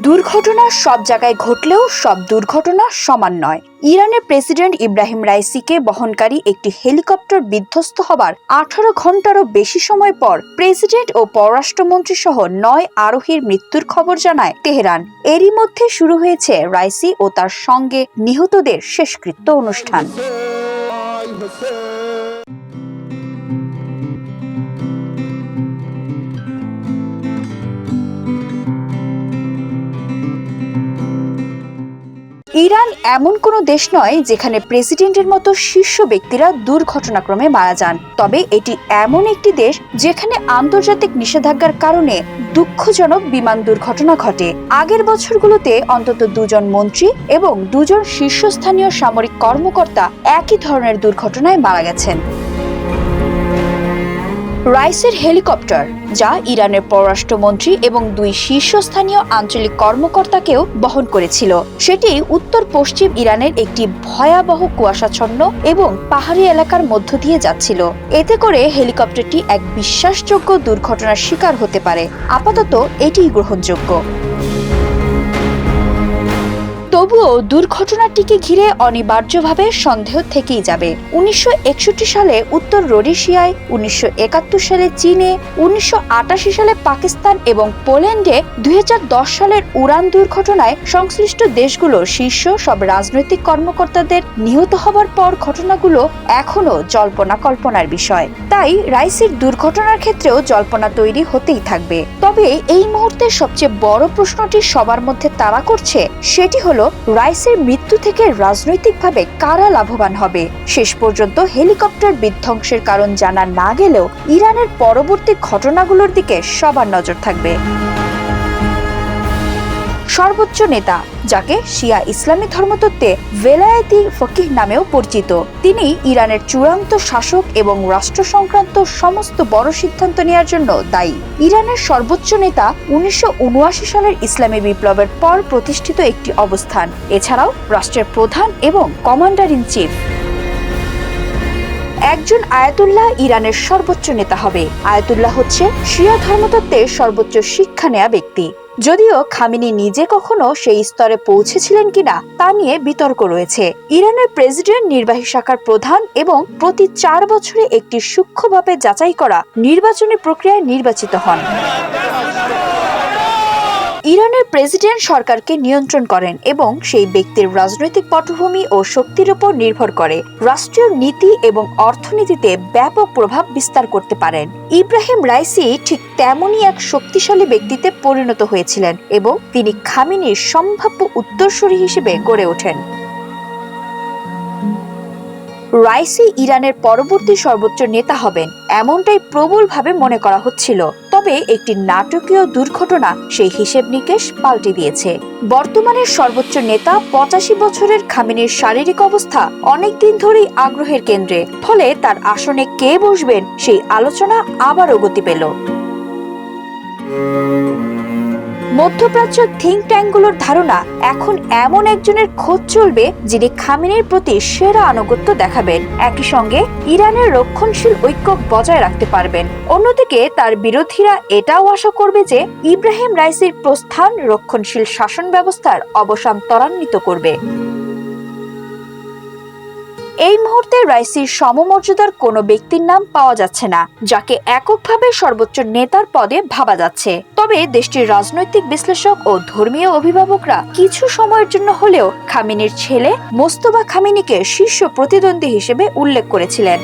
দুর্ঘটনা সব জায়গায় ঘটলেও সব দুর্ঘটনা সমান নয়। ইরানের প্রেসিডেন্ট ইব্রাহিম রাইসিকে বহনকারী একটি হেলিকপ্টার বিধ্বস্ত হবার 18 ঘন্টারও বেশি সময় পর প্রেসিডেন্ট ও পররাষ্ট্রমন্ত্রী সহ 9 আরোহীর মৃত্যুর খবর জানায় তেহরান। এরই মধ্যে শুরু হয়েছে রাইসি ও তার সঙ্গে নিহতদের শেষকৃত্য অনুষ্ঠান। ইরান এমন কোনো দেশ নয় যেখানে প্রেসিডেন্টের মতো শীর্ষ ব্যক্তিরা দুর্ঘটনাক্রমে মারা যান, তবে এটি এমন একটি দেশ যেখানে আন্তর্জাতিক নিষেধাজ্ঞার কারণে দুঃখজনক বিমান দুর্ঘটনা ঘটে। আগের বছরগুলোতে অন্তত 2 জন মন্ত্রী এবং 2 জন শীর্ষস্থানীয় সামরিক কর্মকর্তা একই ধরনের দুর্ঘটনায় মারা গেছেন। রাইসের হেলিকপ্টার, যা ইরানের পররাষ্ট্রমন্ত্রী এবং 2 শীর্ষস্থানীয় আঞ্চলিক কর্মকর্তাকেও বহন করেছিল, সেটি উত্তর পশ্চিম ইরানের একটি ভয়াবহ কুয়াশাচ্ছন্ন এবং পাহাড়ি এলাকার মধ্য দিয়ে যাচ্ছিল। এতে করে হেলিকপ্টারটি এক বিশ্বাসযোগ্য দুর্ঘটনার শিকার হতে পারে। আপাতত এটিই গ্রহণযোগ্য। তবুও দুর্ঘটনাটিকে ঘিরে অনিবার্যভাবে সন্দেহ থেকেই যাবে। 1961 সালে উত্তর রোডেশিয়ায়, 1971 সালে চীনে, 1988 সালে পাকিস্তান এবং পোল্যান্ডে, 2010 সালের উড়ান দুর্ঘটনায় সংশ্লিষ্ট দেশগুলোর শীর্ষ সব রাজনৈতিক কর্মকর্তাদের নিহত হবার পর ঘটনাগুলো এখনো জল্পনা কল্পনার বিষয়। তাই রাইসির দুর্ঘটনার ক্ষেত্রেও জল্পনা তৈরি হতেই থাকবে। তবে এই মুহূর্তে সবচেয়ে বড় প্রশ্নটি সবার মধ্যে তাড়া করছে, সেটি হলো রাইসের মৃত্যু থেকে রাজনৈতিকভাবে কারা লাভবান হবে। শেষ পর্যন্ত হেলিকপ্টার বিধ্বংসের কারণ জানা না গেলেও ইরানের পরবর্তী ঘটনাগুলোর দিকে সবার নজর থাকবে। সর্বোচ্চ নেতা, যাকে শিয়া ইসলামী ধর্মতত্ত্বে ভেলায়েতি ফকিহ নামেও পরিচিত, তিনি ইরানের চূড়ান্ত শাসক এবং রাষ্ট্র সংক্রান্ত সমস্ত বড় সিদ্ধান্ত নেওয়ার জন্য দায়ী। ইরানের সর্বোচ্চ নেতা 1979 সালের ইসলামী বিপ্লবের পর প্রতিষ্ঠিত একটি অবস্থান। এছাড়াও রাষ্ট্রের প্রধান এবং কমান্ডার ইন চিফ। একজন আয়াতুল্লাহ ইরানের সর্বোচ্চ নেতা হবে। আয়াতুল্লাহ হচ্ছে শিয়া ধর্মতত্ত্বের সর্বোচ্চ শিক্ষা নেয়া ব্যক্তি। যদিও খামেনি নিজে কখনো সেই স্তরে পৌঁছেছিলেন কিনা তা নিয়ে বিতর্ক রয়েছে। ইরানের প্রেসিডেন্ট নির্বাহী শাখার প্রধান এবং প্রতি 4 বছরে একটি সূক্ষ্মভাবে যাচাই করা নির্বাচনী প্রক্রিয়ায় নির্বাচিত হন। ইরানের প্রেসিডেন্ট সরকারকে নিয়ন্ত্রণ করেন এবং সেই ব্যক্তির রাজনৈতিক পটভূমি ও শক্তির উপর নির্ভর করে রাষ্ট্রীয় নীতি এবং অর্থনীতিতে ব্যাপক প্রভাব বিস্তার করতে পারেন। ইব্রাহিম রাইসি ঠিক তেমনই এক শক্তিশালী ব্যক্তিতে পরিণত হয়েছিলেন এবং তিনি খামেনির সম্ভাব্য উত্তরসূরি হিসেবে গড়ে ওঠেন। রাইসি ইরানের পরবর্তী সর্বোচ্চ নেতা হবেন এমনটাই প্রবলভাবে মনে করা হচ্ছিল, তবে একটি নাটকীয় দুর্ঘটনা সেই হিসেব নিকেশ পাল্টে দিয়েছে। বর্তমানের সর্বোচ্চ নেতা 85 বছরের খামেনির শারীরিক অবস্থা অনেকদিন ধরেই আগ্রহের কেন্দ্রে, ফলে তার আসনে কে বসবেন সেই আলোচনা আবারও গতি পেল। মধ্যপ্রাচ্য থিঙ্ক ট্যাঙ্কগুলোর ধারণা, এখন এমন একজনের খোঁজ চলবে যিনি খামেনির প্রতি সেরা আনুগত্য দেখাবেন, একই সঙ্গে ইরানের রক্ষণশীল ঐক্য বজায় রাখতে পারবেন। অন্যদিকে তার বিরোধীরা এটাও আশা করবে যে ইব্রাহিম রাইসির প্রস্থান রক্ষণশীল শাসন ব্যবস্থার অবসান ত্বরান্বিত করবে। এই মুহূর্তে রাইসির সমমর্যাদার কোনো ব্যক্তির নাম পাওয়া যাচ্ছে না যাকে এককভাবে সর্বোচ্চ নেতার পদে ভাবা যাচ্ছে। তবে দেশটির রাজনৈতিক বিশ্লেষক ও ধর্মীয় অভিভাবকরা কিছু সময়ের জন্য হলেও খামেনির ছেলে মোস্তফা খামেনিকে শীর্ষ প্রতিদ্বন্দ্বী হিসেবে উল্লেখ করেছিলেন।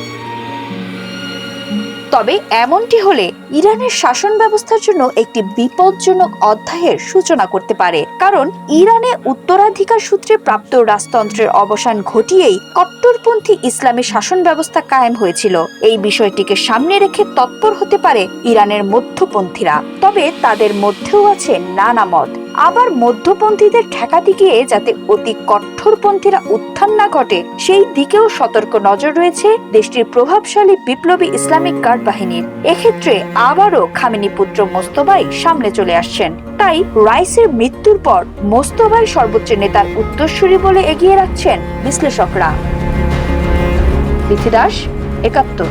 তবে এমনটি হলে ইরানের শাসন ব্যবস্থার জন্য একটি বিপজ্জনক অধ্যায়ের সূচনা করতে পারে, কারণ ইরানে উত্তরাধিকার সূত্রে প্রাপ্ত রাজতন্ত্রের অবসান ঘটিয়েই কট্টরপন্থী ইসলামী শাসন ব্যবস্থা কায়েম হয়েছিল। এই বিষয়টিকে সামনে রেখে তৎপর হতে পারে ইরানের মধ্যপন্থীরা, তবে তাদের মধ্যেও আছে নানা মত। আবার মধ্যপন্থীদের ঠেকাতে গিয়ে যাতে অতি কঠোরপন্থীরা উত্থান না ঘটে সেই দিকেও সতর্ক নজর রয়েছে দেশটির প্রভাবশালী বিপ্লবী ইসলামিক গার্ড বাহিনীর। এক্ষেত্রে আবারও খামেনি পুত্র মোস্তফাই সামনে চলে আসছেন। তাই রাইসের মৃত্যুর পর মোস্তফাই সর্বোচ্চ নেতার উত্তরসূরি বলে এগিয়ে রাখছেন বিশ্লেষকরা। তিথি দাস, ৭১।